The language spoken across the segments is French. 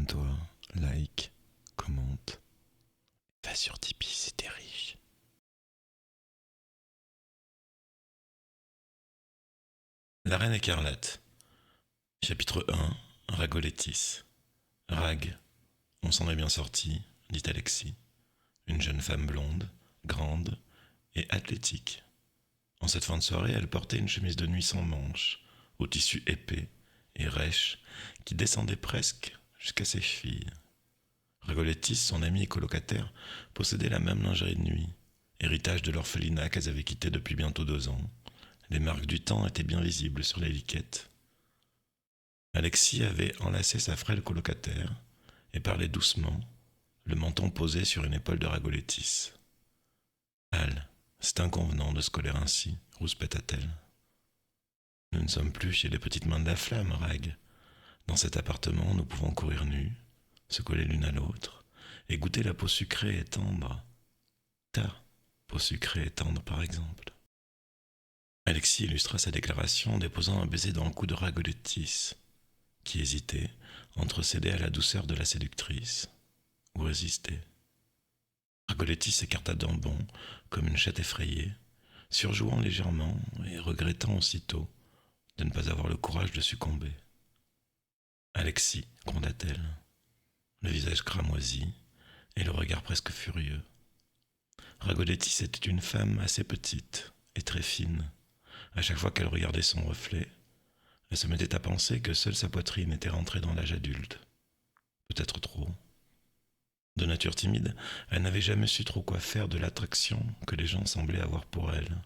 Abonne-toi, like, commente. Va sur Tipeee si t'es riche. La Reine Écarlate. Chapitre 1. Ragolettis. Rag, on s'en est bien sorti, dit Alexis. Une jeune femme blonde, grande et athlétique. En cette fin de soirée, elle portait une chemise de nuit sans manches, au tissu épais et rêche, qui descendait presque jusqu'à ses chevilles. Ragolettis, son amie et colocataire, possédaient la même lingerie de nuit, héritage de l'orphelinat qu'elles avaient quitté depuis bientôt 2 ans. Les marques du temps étaient bien visibles sur les liquettes. Alexis avait enlacé sa frêle colocataire et parlait doucement, le menton posé sur une épaule de Ragolettis. « Al, c'est inconvenant de se coller ainsi, rouspéta-t-elle. Nous ne sommes plus chez les petites mains de la flamme, Rag. Dans cet appartement, nous pouvons courir nus, se coller l'une à l'autre, et goûter la peau sucrée et tendre. Ta peau sucrée et tendre, par exemple. » Alexis illustra sa déclaration en déposant un baiser dans le cou de Ragolettis, qui hésitait entre céder à la douceur de la séductrice ou résister. Ragolettis s'écarta d'un bond, comme une chatte effrayée, surjouant légèrement et regrettant aussitôt de ne pas avoir le courage de succomber. « Alexis, gronda-t-elle, le visage cramoisi et le regard presque furieux. Ragolettis était une femme assez petite et très fine. À chaque fois qu'elle regardait son reflet, elle se mettait à penser que seule sa poitrine était rentrée dans l'âge adulte. Peut-être trop. De nature timide, elle n'avait jamais su trop quoi faire de l'attraction que les gens semblaient avoir pour elle.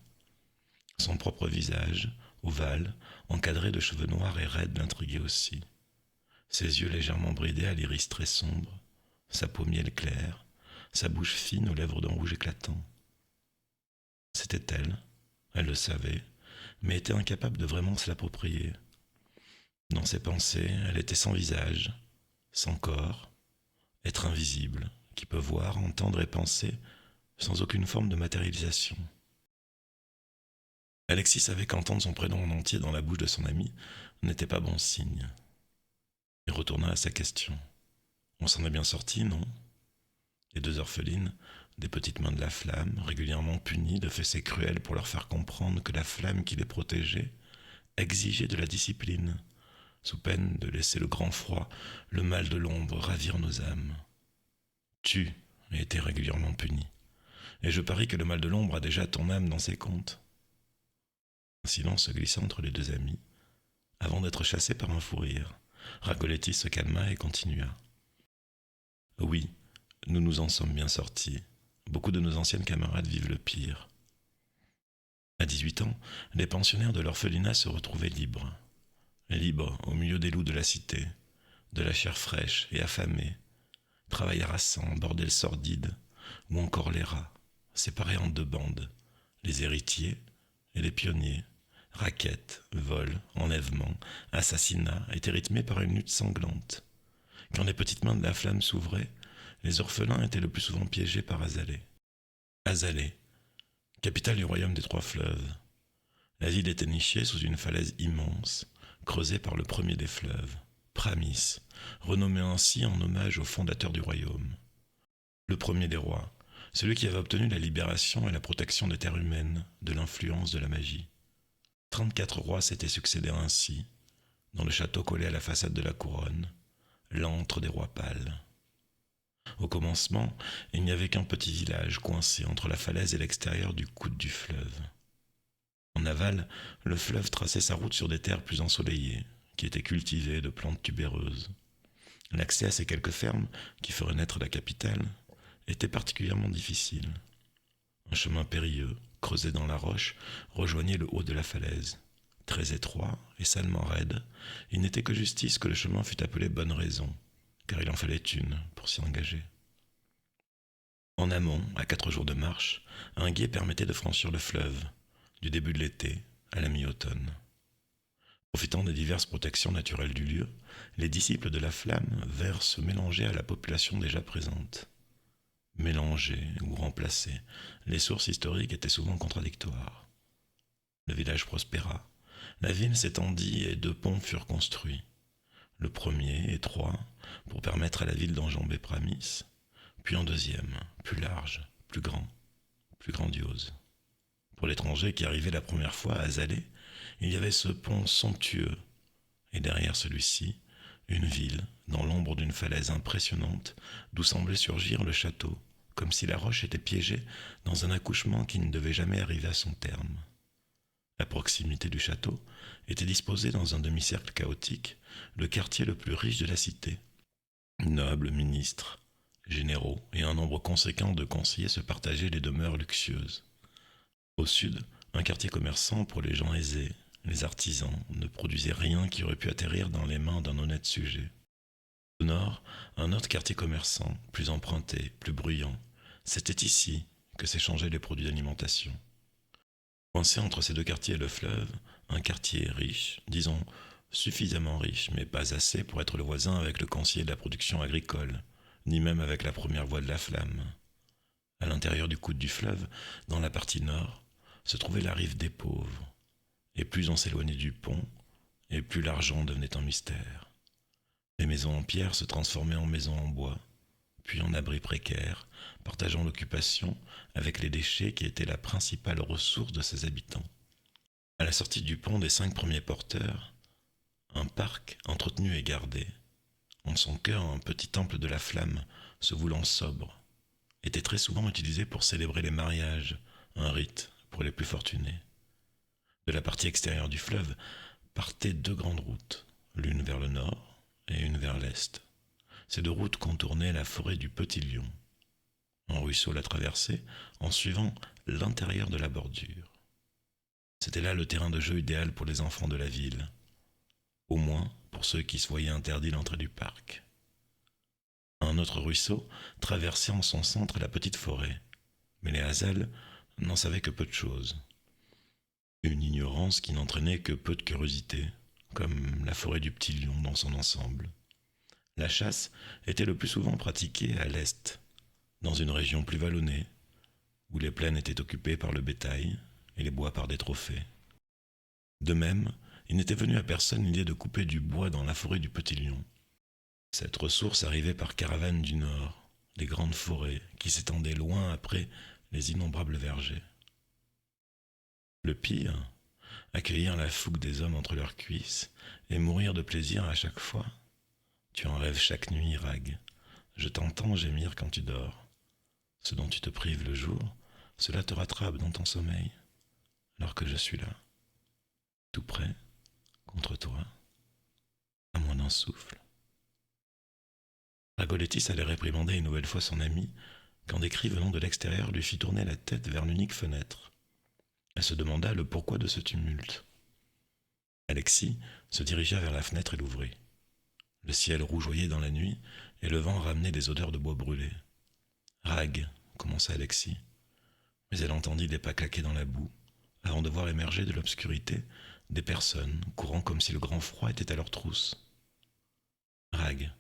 Son propre visage, ovale, encadré de cheveux noirs et raides, l'intriguait aussi. Ses yeux légèrement bridés à l'iris très sombre, sa peau miel clair, sa bouche fine aux lèvres d'un rouge éclatant. C'était elle, elle le savait, mais était incapable de vraiment se l'approprier. Dans ses pensées, elle était sans visage, sans corps, être invisible, qui peut voir, entendre et penser sans aucune forme de matérialisation. Alexis savait qu'entendre son prénom en entier dans la bouche de son ami n'était pas bon signe. Il retourna à sa question. On s'en est bien sorti, non ? Les deux orphelines, des petites mains de la flamme, régulièrement punies de fessées cruelles pour leur faire comprendre que la flamme qui les protégeait exigeait de la discipline, sous peine de laisser le grand froid, le mal de l'ombre ravir nos âmes. Tu as été régulièrement puni, et je parie que le mal de l'ombre a déjà ton âme dans ses comptes. Un silence se glissa entre les deux amis, avant d'être chassé par un fou rire. Ragolettis se calma et continua. Oui, nous nous en sommes bien sortis. Beaucoup de nos anciennes camarades vivent le pire. À 18 ans, les pensionnaires de l'orphelinat se retrouvaient libres. Libres au milieu des loups de la cité, de la chair fraîche et affamée, travail harassant, bordel sordide, ou encore les rats, séparés en 2 bandes, les héritiers et les pionniers. Raquettes, vols, enlèvements, assassinats étaient rythmés par une lutte sanglante. Quand les petites mains de la flamme s'ouvraient, les orphelins étaient le plus souvent piégés par Azalée. Azalée, capitale du royaume des 3 fleuves. La ville était nichée sous une falaise immense, creusée par le premier des fleuves, Pramis, renommé ainsi en hommage au fondateur du royaume. Le premier des rois, celui qui avait obtenu la libération et la protection des terres humaines de l'influence de la magie. 34 rois s'étaient succédés ainsi, dans le château collé à la façade de la couronne, l'antre des rois pâles. Au commencement, il n'y avait qu'un petit village coincé entre la falaise et l'extérieur du coude du fleuve. En aval, le fleuve traçait sa route sur des terres plus ensoleillées, qui étaient cultivées de plantes tubéreuses. L'accès à ces quelques fermes, qui feraient naître la capitale, était particulièrement difficile. Un chemin périlleux, creusé dans la roche, rejoignait le haut de la falaise. Très étroit et salement raide, il n'était que justice que le chemin fût appelé Bonne Raison, car il en fallait une pour s'y engager. En amont, à 4 jours de marche, un gué permettait de franchir le fleuve, du début de l'été à la mi-automne. Profitant des diverses protections naturelles du lieu, les disciples de la flamme vinrent se mélanger à la population déjà présente. Mélangés ou remplacés, les sources historiques étaient souvent contradictoires. Le village prospéra, la ville s'étendit et 2 ponts furent construits. Le premier, étroit, pour permettre à la ville d'enjamber Pramis, puis un deuxième, plus large, plus grand, plus grandiose. Pour l'étranger qui arrivait la première fois à Azalée, il y avait ce pont somptueux, et derrière celui-ci, une ville, dans l'ombre d'une falaise impressionnante, d'où semblait surgir le château, comme si la roche était piégée dans un accouchement qui ne devait jamais arriver à son terme. À proximité du château était disposé dans un demi-cercle chaotique le quartier le plus riche de la cité. Nobles, ministres, généraux et un nombre conséquent de conseillers se partageaient les demeures luxueuses. Au sud, un quartier commerçant pour les gens aisés, les artisans, ne produisait rien qui aurait pu atterrir dans les mains d'un honnête sujet. Au nord, un autre quartier commerçant, plus emprunté, plus bruyant. C'était ici que s'échangeaient les produits d'alimentation. Coincé entre ces deux quartiers et le fleuve, un quartier riche, disons suffisamment riche, mais pas assez pour être le voisin avec le conseiller de la production agricole, ni même avec la première voie de la flamme. À l'intérieur du coude du fleuve, dans la partie nord, se trouvait la rive des pauvres. Et plus on s'éloignait du pont, et plus l'argent devenait un mystère. Les maisons en pierre se transformaient en maisons en bois, puis en abris précaires, partageant l'occupation avec les déchets qui étaient la principale ressource de ses habitants. À la sortie du pont des 5 premiers porteurs, un parc entretenu et gardé, en son cœur un petit temple de la flamme, se voulant sobre, était très souvent utilisé pour célébrer les mariages, un rite pour les plus fortunés. De la partie extérieure du fleuve partaient 2 grandes routes, l'une vers le nord et une vers l'est. Ces 2 routes contournaient la forêt du Petit Lion. Un ruisseau la traversait en suivant l'intérieur de la bordure. C'était là le terrain de jeu idéal pour les enfants de la ville, au moins pour ceux qui se voyaient interdit l'entrée du parc. Un autre ruisseau traversait en son centre la petite forêt, mais les Hazals n'en savaient que peu de choses. Une ignorance qui n'entraînait que peu de curiosité, comme la forêt du Petit Lion dans son ensemble. La chasse était le plus souvent pratiquée à l'est, dans une région plus vallonnée, où les plaines étaient occupées par le bétail et les bois par des trophées. De même, il n'était venu à personne l'idée de couper du bois dans la forêt du Petit Lion. Cette ressource arrivait par caravane du nord, des grandes forêts qui s'étendaient loin après les innombrables vergers. Le pire, accueillir la fougue des hommes entre leurs cuisses et mourir de plaisir à chaque fois. Tu en rêves chaque nuit, Rag. Je t'entends gémir quand tu dors. Ce dont tu te prives le jour, cela te rattrape dans ton sommeil, alors que je suis là, tout près, contre toi, à moins d'un souffle. Ragolettis allait réprimander une nouvelle fois son ami, quand des cris venant de l'extérieur lui fit tourner la tête vers l'unique fenêtre. Elle se demanda le pourquoi de ce tumulte. Alexis se dirigea vers la fenêtre et l'ouvrit. Le ciel rougeoyait dans la nuit, et le vent ramenait des odeurs de bois brûlé. « Rag !» commença Alexis, mais elle entendit des pas claquer dans la boue, avant de voir émerger de l'obscurité des personnes courant comme si le grand froid était à leurs trousses. « Rag,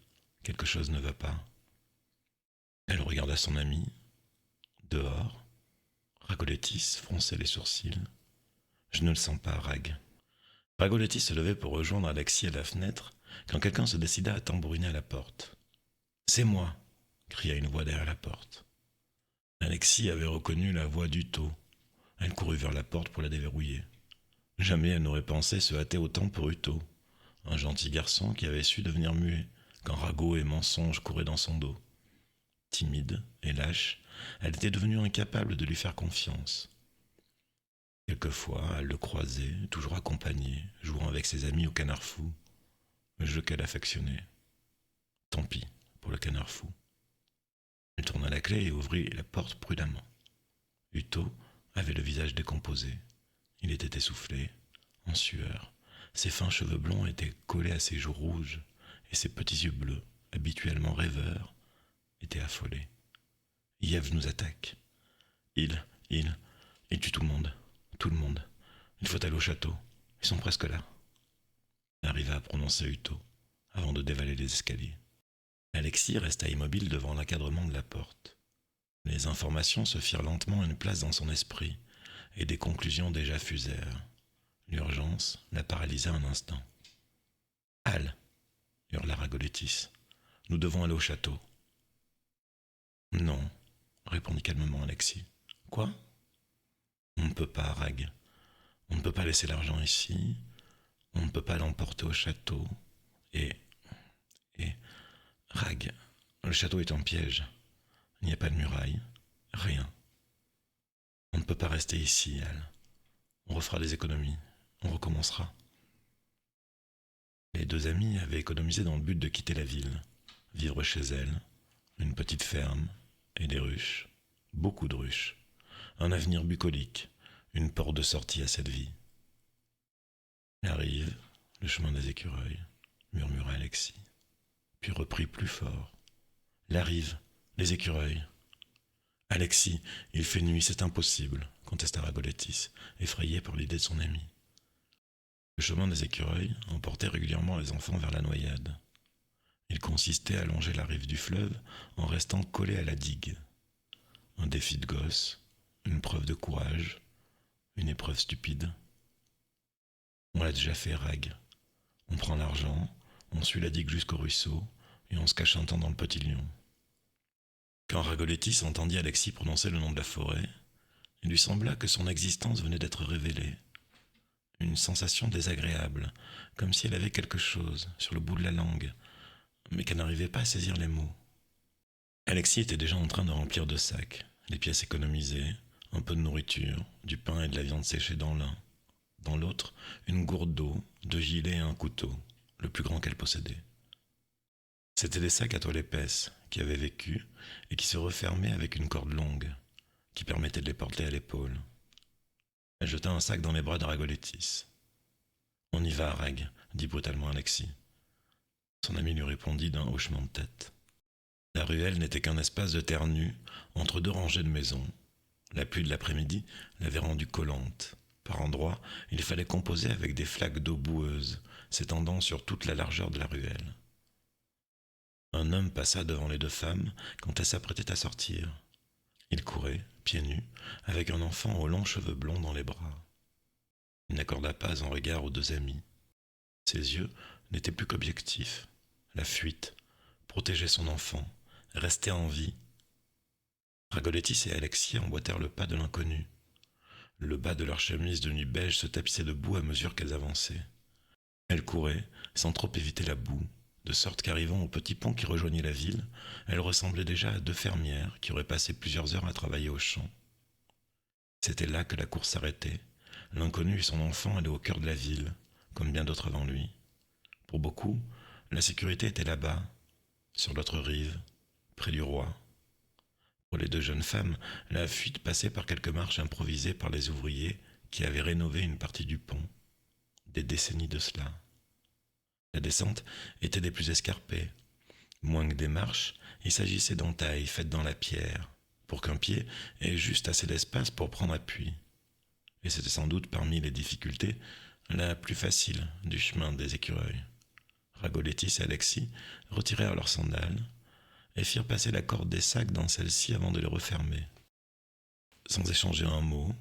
quelque chose ne va pas. » Elle regarda son ami. Dehors, Ragolettis fronçait les sourcils. « Je ne le sens pas, Rag. » Ragolettis se levait pour rejoindre Alexis à la fenêtre, quand quelqu'un se décida à tambouriner à la porte. « C'est moi !» cria une voix derrière la porte. Alexis avait reconnu la voix d'Uto. Elle courut vers la porte pour la déverrouiller. Jamais elle n'aurait pensé se hâter autant pour Uto, un gentil garçon qui avait su devenir muet quand ragots et mensonges couraient dans son dos. Timide et lâche, elle était devenue incapable de lui faire confiance. Quelquefois, elle le croisait, toujours accompagné, jouant avec ses amis au canard fou, le jeu qu'elle affectionnait. Tant pis pour le canard fou. Elle tourna la clé et ouvrit la porte prudemment. Uto avait le visage décomposé. Il était essoufflé, en sueur. Ses fins cheveux blonds étaient collés à ses joues rouges, et ses petits yeux bleus, habituellement rêveurs, étaient affolés. Yves nous attaque. Il tue tout le monde. Tout le monde. Il faut aller au château. Ils sont presque là. Elle arriva à prononcer Uto, avant de dévaler les escaliers. Alexis resta immobile devant l'encadrement de la porte. Les informations se firent lentement une place dans son esprit, et des conclusions déjà fusèrent. L'urgence la paralysa un instant. « Halle !» Ragolétis. Nous devons aller au château. Non, répondit calmement Alexis. Quoi? On ne peut pas, Rag. On ne peut pas laisser l'argent ici. On ne peut pas l'emporter au château. Et, Rag, le château est un piège. Il n'y a pas de muraille. Rien. On ne peut pas rester ici, Al. On refera des économies. On recommencera. Les deux amis avaient économisé dans le but de quitter la ville, vivre chez elle, une petite ferme et des ruches, beaucoup de ruches, un avenir bucolique, une porte de sortie à cette vie. La rive, le chemin des écureuils, murmura Alexis, puis reprit plus fort. La rive, les écureuils. Alexis, il fait nuit, c'est impossible, contesta Ragolétis, effrayé par l'idée de son ami. Le chemin des écureuils emportait régulièrement les enfants vers la noyade. Il consistait à longer la rive du fleuve en restant collé à la digue. Un défi de gosse, une preuve de courage, une épreuve stupide. On l'a déjà fait, Rag. On prend l'argent, on suit la digue jusqu'au ruisseau, et on se cache un temps dans le petit lion. Quand Ragolétis entendit Alexis prononcer le nom de la forêt, il lui sembla que son existence venait d'être révélée. Une sensation désagréable, comme si elle avait quelque chose sur le bout de la langue, mais qu'elle n'arrivait pas à saisir les mots. Alexis était déjà en train de remplir deux sacs, les pièces économisées, un peu de nourriture, du pain et de la viande séchée dans l'un. Dans l'autre, une gourde d'eau, deux gilets et un couteau, le plus grand qu'elle possédait. C'étaient des sacs à toile épaisse, qui avaient vécu et qui se refermaient avec une corde longue, qui permettait de les porter à l'épaule. Elle jeta un sac dans les bras de Ragolétis. « On y va, Rag, » dit brutalement Alexis. Son ami lui répondit d'un hochement de tête. La ruelle n'était qu'un espace de terre nue entre deux rangées de maisons. La pluie de l'après-midi l'avait rendue collante. Par endroits, il fallait composer avec des flaques d'eau boueuse s'étendant sur toute la largeur de la ruelle. Un homme passa devant les deux femmes quand elles s'apprêtaient à sortir. Il courait, pieds nus, avec un enfant aux longs cheveux blonds dans les bras. Il n'accorda pas un regard aux deux amis. Ses yeux n'étaient plus qu'objectifs. La fuite, protéger son enfant, rester en vie. Ragolétis et Alexis emboîtèrent le pas de l'inconnu. Le bas de leur chemise de nuit beige se tapissait de boue à mesure qu'elles avançaient. Elles couraient, sans trop éviter la boue, de sorte qu'arrivant au petit pont qui rejoignait la ville, elles ressemblaient déjà à deux fermières qui auraient passé plusieurs heures à travailler au champ. C'était là que la course s'arrêtait. L'inconnu et son enfant allaient au cœur de la ville, comme bien d'autres avant lui. Pour beaucoup, la sécurité était là-bas, sur l'autre rive, près du roi. Pour les deux jeunes femmes, la fuite passait par quelques marches improvisées par les ouvriers qui avaient rénové une partie du pont. Des décennies de cela. La descente était des plus escarpées. Moins que des marches, il s'agissait d'entailles faites dans la pierre, pour qu'un pied ait juste assez d'espace pour prendre appui. Et c'était sans doute parmi les difficultés la plus facile du chemin des écureuils. Ragolétis et Alexis retirèrent leurs sandales et firent passer la corde des sacs dans celle-ci avant de les refermer. Sans échanger un mot,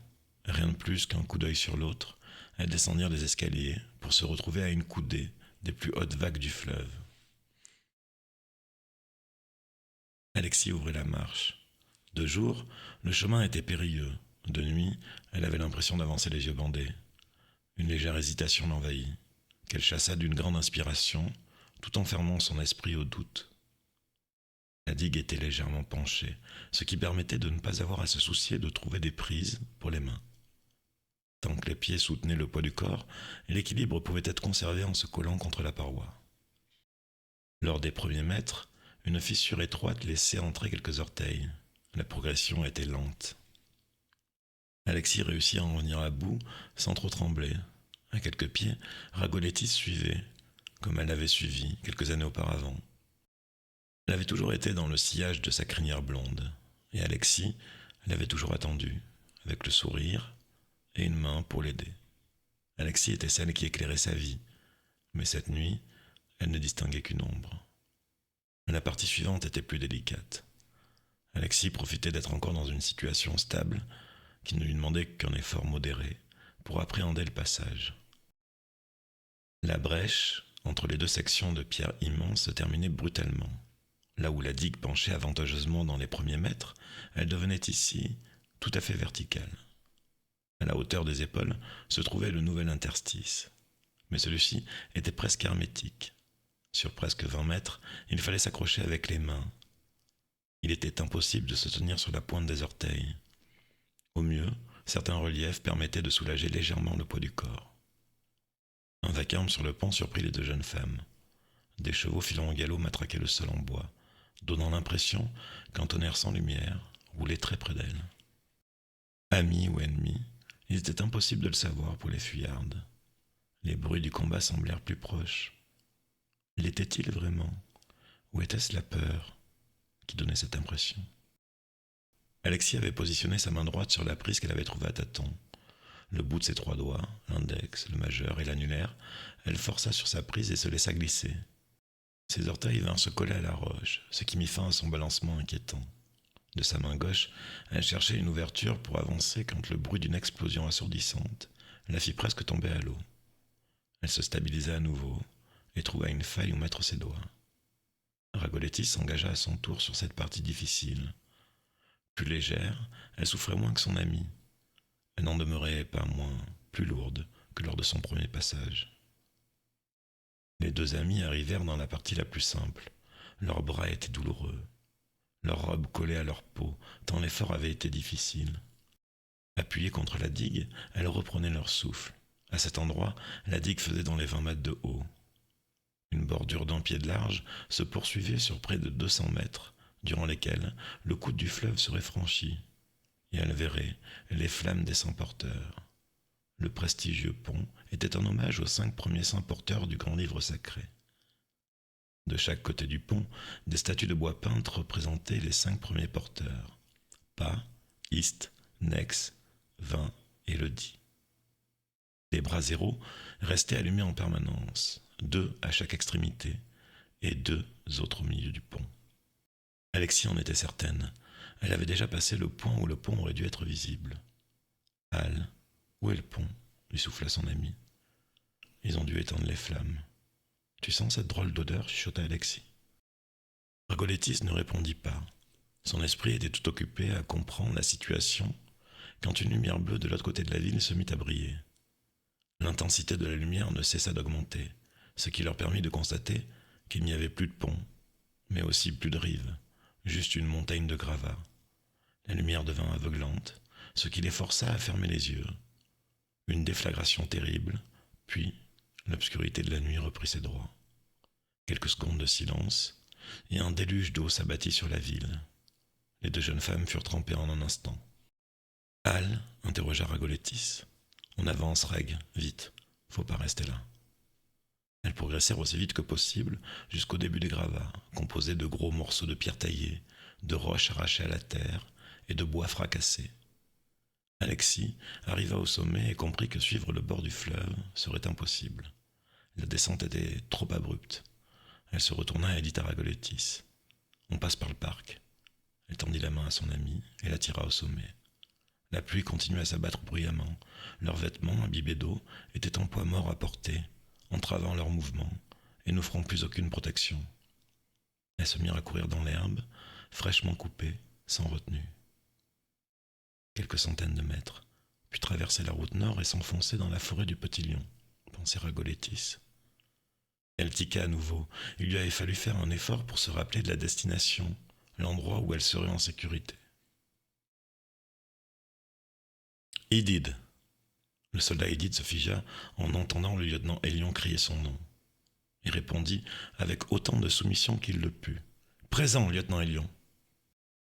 rien de plus qu'un coup d'œil sur l'autre, elles descendirent les escaliers pour se retrouver à une coudée des plus hautes vagues du fleuve. Alexis ouvrit la marche. De jour, le chemin était périlleux. De nuit, elle avait l'impression d'avancer les yeux bandés. Une légère hésitation l'envahit, qu'elle chassa d'une grande inspiration, tout en fermant son esprit au doute. La digue était légèrement penchée, ce qui permettait de ne pas avoir à se soucier de trouver des prises pour les mains. Tant que les pieds soutenaient le poids du corps, l'équilibre pouvait être conservé en se collant contre la paroi. Lors des premiers mètres, une fissure étroite laissait entrer quelques orteils. La progression était lente. Alexis réussit à en venir à bout sans trop trembler. À quelques pieds, Ragolétis suivait, comme elle l'avait suivi quelques années auparavant. Elle avait toujours été dans le sillage de sa crinière blonde, et Alexis l'avait toujours attendu, avec le sourire et une main pour l'aider. Alexis était celle qui éclairait sa vie, mais cette nuit, elle ne distinguait qu'une ombre. Mais la partie suivante était plus délicate. Alexis profitait d'être encore dans une situation stable, qui ne lui demandait qu'un effort modéré pour appréhender le passage. La brèche, entre les deux sections de pierre immenses se terminait brutalement. Là où la digue penchait avantageusement dans les premiers mètres, elle devenait ici tout à fait verticale. À la hauteur des épaules se trouvait le nouvel interstice, mais celui-ci était presque hermétique. Sur presque 20 mètres, il fallait s'accrocher avec les mains. Il était impossible de se tenir sur la pointe des orteils. Au mieux, certains reliefs permettaient de soulager légèrement le poids du corps. Un vacarme sur le pont surprit les deux jeunes femmes. Des chevaux filant au galop matraquaient le sol en bois, donnant l'impression qu'un tonnerre sans lumière roulait très près d'elles. Amis ou ennemis, il était impossible de le savoir pour les fuyardes. Les bruits du combat semblèrent plus proches. L'était-il vraiment? Ou était-ce la peur qui donnait cette impression? Alexis avait positionné sa main droite sur la prise qu'elle avait trouvée à tâtons. Le bout de ses 3 doigts, l'index, le majeur et l'annulaire, elle força sur sa prise et se laissa glisser. Ses orteils vinrent se coller à la roche, ce qui mit fin à son balancement inquiétant. De sa main gauche, elle cherchait une ouverture pour avancer quand le bruit d'une explosion assourdissante la fit presque tomber à l'eau. Elle se stabilisa à nouveau et trouva une faille où mettre ses doigts. Ragoletti s'engagea à son tour sur cette partie difficile. Plus légère, elle souffrait moins que son amie. Elle n'en demeurait pas moins plus lourde que lors de son premier passage. Les deux amis arrivèrent dans la partie la plus simple. Leurs bras étaient douloureux. Leurs robes collaient à leur peau, tant l'effort avait été difficile. Appuyées contre la digue, elles reprenaient leur souffle. À cet endroit, la digue faisait dans les 20 mètres de haut. Une bordure d'1 pied de large se poursuivait sur près de 200 mètres, durant lesquels le coude du fleuve serait franchi, et elle verrait les flammes des saints porteurs. Le prestigieux pont était un hommage aux 5 premiers saints porteurs du grand livre sacré. De chaque côté du pont, des statues de bois peintes représentaient les 5 premiers porteurs: Pas, Ist, Nex, Vin et Ledi. Les brasero restaient allumés en permanence, 2 à chaque extrémité, et 2 autres au milieu du pont. Alexis en était certaine. Elle avait déjà passé le point où le pont aurait dû être visible. « Al, où est le pont ?» lui souffla son ami. « Ils ont dû éteindre les flammes. »« Tu sens cette drôle d'odeur ?» chuchota Alexis. Ragolettis ne répondit pas. Son esprit était tout occupé à comprendre la situation quand une lumière bleue de l'autre côté de la ville se mit à briller. L'intensité de la lumière ne cessa d'augmenter, ce qui leur permit de constater qu'il n'y avait plus de pont, mais aussi plus de rive, juste une montagne de gravats. La lumière devint aveuglante, ce qui les força à fermer les yeux. Une déflagration terrible, puis l'obscurité de la nuit reprit ses droits. Quelques secondes de silence, et un déluge d'eau s'abattit sur la ville. Les deux jeunes femmes furent trempées en un instant. « Al ?» interrogea Ragolettis. « On avance, Reg, vite, faut pas rester là. » Elles progressèrent aussi vite que possible jusqu'au début des gravats, composés de gros morceaux de pierre taillée, de roches arrachées à la terre et de bois fracassés. Alexis arriva au sommet et comprit que suivre le bord du fleuve serait impossible. La descente était trop abrupte. Elle se retourna et dit à Ragolettis: « On passe par le parc. » Elle tendit la main à son ami et l'attira au sommet. La pluie continuait à s'abattre bruyamment. Leurs vêtements, imbibés d'eau, étaient en poids mort à porter, entravant leurs mouvements et n'offrant plus aucune protection. Elles se mirent à courir dans l'herbe, fraîchement coupée, sans retenue. Quelques centaines de mètres, puis traverser la route nord et s'enfoncer dans la forêt du Petit Lion, pensait Ragolettis. Elle tiqua à nouveau. Il lui avait fallu faire un effort pour se rappeler de la destination, l'endroit où elle serait en sécurité. « Idid !» Le soldat Idid se figea en entendant le lieutenant Hélion crier son nom. Il répondit avec autant de soumission qu'il le put. « Présent, lieutenant Hélion !»«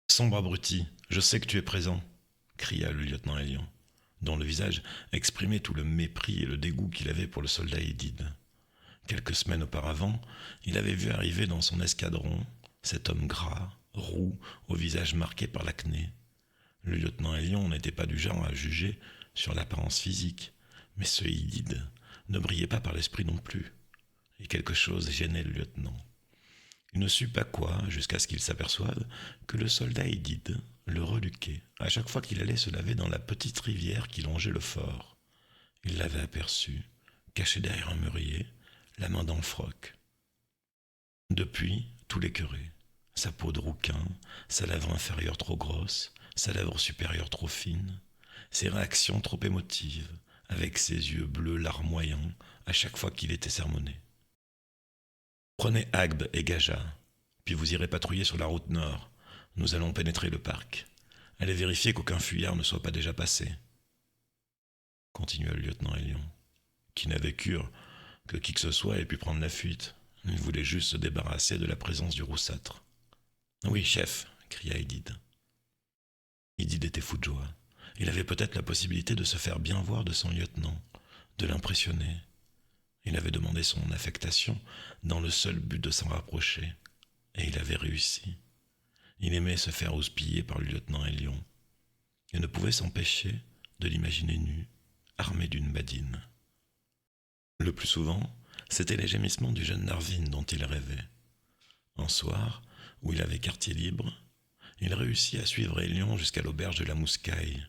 Sombre abruti, je sais que tu es présent !» cria le lieutenant Hélion, dont le visage exprimait tout le mépris et le dégoût qu'il avait pour le soldat Idid. Quelques semaines auparavant, il avait vu arriver dans son escadron cet homme gras, roux, au visage marqué par l'acné. Le lieutenant Hélion n'était pas du genre à juger sur l'apparence physique, mais ce Idid ne brillait pas par l'esprit non plus, et quelque chose gênait le lieutenant. Il ne sut pas quoi, jusqu'à ce qu'il s'aperçoive que le soldat Idid le reluquait à chaque fois qu'il allait se laver dans la petite rivière qui longeait le fort. Il l'avait aperçu, caché derrière un mûrier, la main dans le froc. Depuis, tout l'écœurait. Sa peau de rouquin, sa lèvre inférieure trop grosse, sa lèvre supérieure trop fine, ses réactions trop émotives, avec ses yeux bleus larmoyants à chaque fois qu'il était sermonné. Prenez Agbe et Gaja, puis vous irez patrouiller sur la route nord. Nous allons pénétrer le parc. Allez vérifier qu'aucun fuyard ne soit pas déjà passé. Continua le lieutenant Hélion, qui n'avait cure que qui que ce soit ait pu prendre la fuite. Il voulait juste se débarrasser de la présence du roussâtre. Oui, chef, cria Edith. Edith était fou de joie. Il avait peut-être la possibilité de se faire bien voir de son lieutenant, de l'impressionner. Il avait demandé son affectation dans le seul but de s'en rapprocher, et il avait réussi. Il aimait se faire houspiller par le lieutenant Hélion, et ne pouvait s'empêcher de l'imaginer nu, armé d'une badine. Le plus souvent, c'étaient les gémissements du jeune Narvin dont il rêvait. Un soir, où il avait quartier libre, il réussit à suivre Hélion jusqu'à l'auberge de la Mouscaille,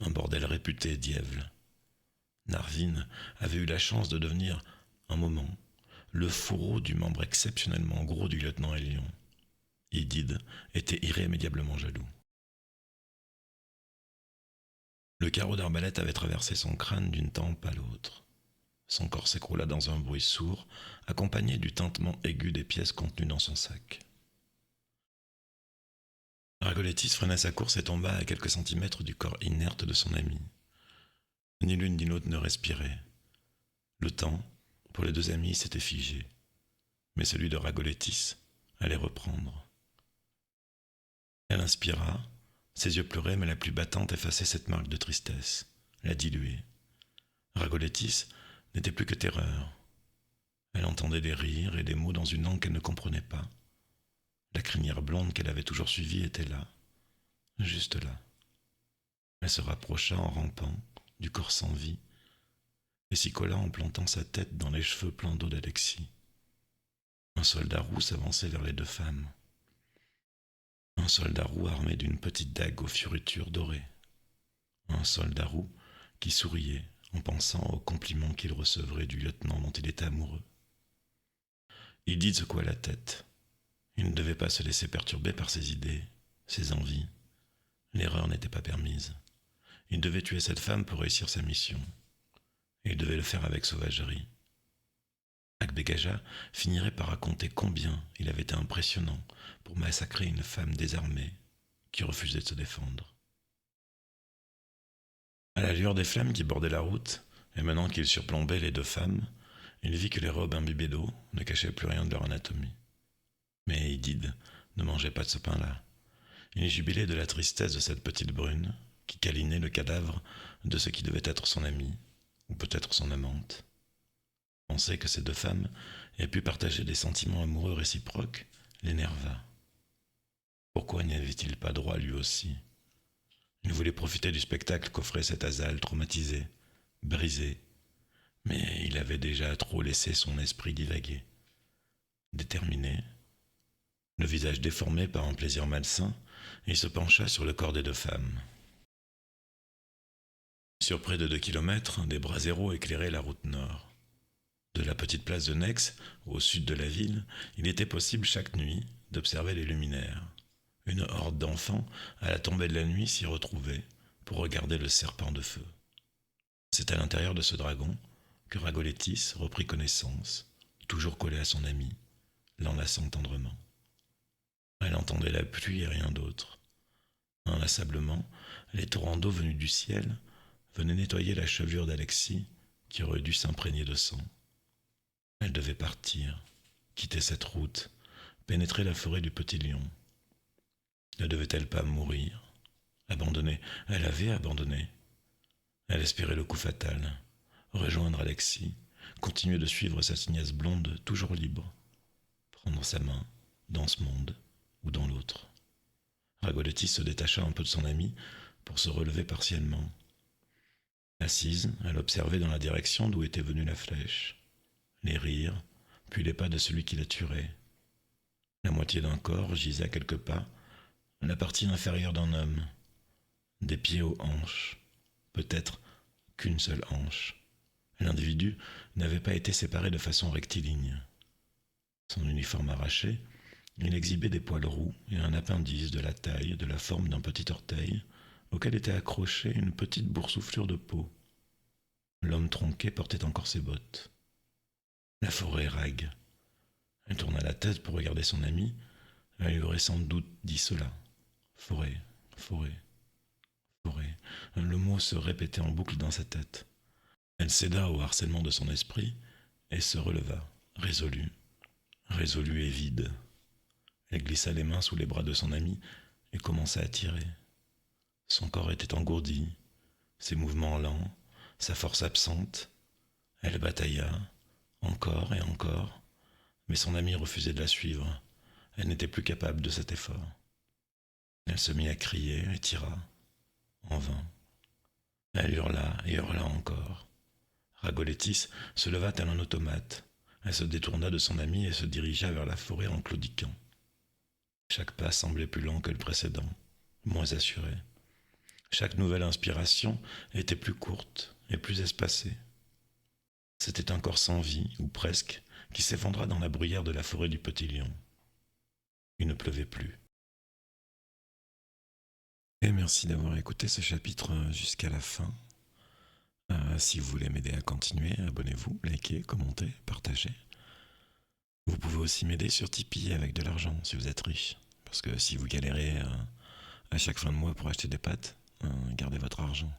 un bordel réputé dièvle. Narvin avait eu la chance de devenir, un moment, le fourreau du membre exceptionnellement gros du lieutenant Hélion. Edith était irrémédiablement jaloux. Le carreau d'arbalète avait traversé son crâne d'une tempe à l'autre. Son corps s'écroula dans un bruit sourd, accompagné du tintement aigu des pièces contenues dans son sac. Ragolettis freina sa course et tomba à quelques centimètres du corps inerte de son ami. Ni l'une ni l'autre ne respirait. Le temps, pour les deux amis, s'était figé. Mais celui de Ragolettis allait reprendre. Elle inspira, ses yeux pleuraient, mais la pluie battante effaçait cette marque de tristesse, la diluait. Ragolettis n'était plus que terreur. Elle entendait des rires et des mots dans une langue qu'elle ne comprenait pas. La crinière blonde qu'elle avait toujours suivie était là, juste là. Elle se rapprocha en rampant du corps sans vie et s'y colla en plantant sa tête dans les cheveux pleins d'eau d'Alexis. Un soldat roux s'avançait vers les deux femmes. Un soldat roux armé d'une petite dague aux fioritures dorées. Un soldat roux qui souriait en pensant aux compliments qu'il recevrait du lieutenant dont il était amoureux. Edith secoua la tête. Il ne devait pas se laisser perturber par ses idées, ses envies. L'erreur n'était pas permise. Il devait tuer cette femme pour réussir sa mission. Et il devait le faire avec sauvagerie. Agbe Gaja finirait par raconter combien il avait été impressionnant pour massacrer une femme désarmée qui refusait de se défendre. À la lueur des flammes qui bordaient la route, et maintenant qu'il surplombait les deux femmes, il vit que les robes imbibées d'eau ne cachaient plus rien de leur anatomie. Mais Edith ne mangeait pas de ce pain-là. Il jubilait de la tristesse de cette petite brune qui câlinait le cadavre de ce qui devait être son amie, ou peut-être son amante. Penser que ces deux femmes aient pu partager des sentiments amoureux réciproques l'énerva. Pourquoi n'y avait-il pas droit lui aussi? Il voulait profiter du spectacle qu'offrait cet Azal traumatisé, brisé, mais il avait déjà trop laissé son esprit divaguer. Déterminé, le visage déformé par un plaisir malsain, il se pencha sur le corps des deux femmes. Sur près de 2 kilomètres, des braseros éclairaient la route nord. De la petite place de Nex, au sud de la ville, il était possible chaque nuit d'observer les luminaires. Une horde d'enfants, à la tombée de la nuit, s'y retrouvait pour regarder le serpent de feu. C'est à l'intérieur de ce dragon que Ragolettis reprit connaissance, toujours collé à son ami, l'enlaçant tendrement. Elle entendait la pluie et rien d'autre. Inlassablement, les torrents d'eau venus du ciel venaient nettoyer la chevelure d'Alexis qui aurait dû s'imprégner de sang. Elle devait partir, quitter cette route, pénétrer la forêt du Petit Lion. Ne devait-elle pas mourir? Abandonnée, elle avait abandonné. Elle espérait le coup fatal, rejoindre Alexis, continuer de suivre sa tignasse blonde toujours libre, prendre sa main dans ce monde ou dans l'autre. Ragolettis se détacha un peu de son ami pour se relever partiellement. Assise, elle observait dans la direction d'où était venue la flèche. Les rires, puis les pas de celui qui la tuerait. La moitié d'un corps gisait à quelques pas, la partie inférieure d'un homme, des pieds aux hanches, peut-être qu'une seule hanche, L'individu n'avait pas été séparé de façon rectiligne. Son uniforme arraché, il exhibait des poils roux et un appendice de la taille et de la forme d'un petit orteil, auquel était accrochée une petite boursouflure de peau. L'homme tronqué portait encore ses bottes. La forêt rague. Elle tourna la tête pour regarder son ami. Elle lui aurait sans doute dit cela. Forêt, forêt, forêt. Le mot se répétait en boucle dans sa tête. Elle céda au harcèlement de son esprit et se releva, résolue, résolue et vide. Elle glissa les mains sous les bras de son ami et commença à tirer. Son corps était engourdi, ses mouvements lents, sa force absente. Elle batailla, encore et encore, mais son ami refusait de la suivre. Elle n'était plus capable de cet effort. Elle se mit à crier et tira, en vain. Elle hurla et hurla encore. Ragolettis se leva tel un automate. Elle se détourna de son ami et se dirigea vers la forêt en claudiquant. Chaque pas semblait plus lent que le précédent, moins assuré. Chaque nouvelle inspiration était plus courte et plus espacée. C'était un corps sans vie, ou presque, qui s'effondra dans la bruyère de la forêt du Petit Lion. Il ne pleuvait plus. Et merci d'avoir écouté ce chapitre jusqu'à la fin. Si vous voulez m'aider à continuer, abonnez-vous, likez, commentez, partagez. Vous pouvez aussi m'aider sur Tipeee avec de l'argent si vous êtes riche. Parce que si vous galérez à chaque fin de mois pour acheter des pâtes, gardez votre argent.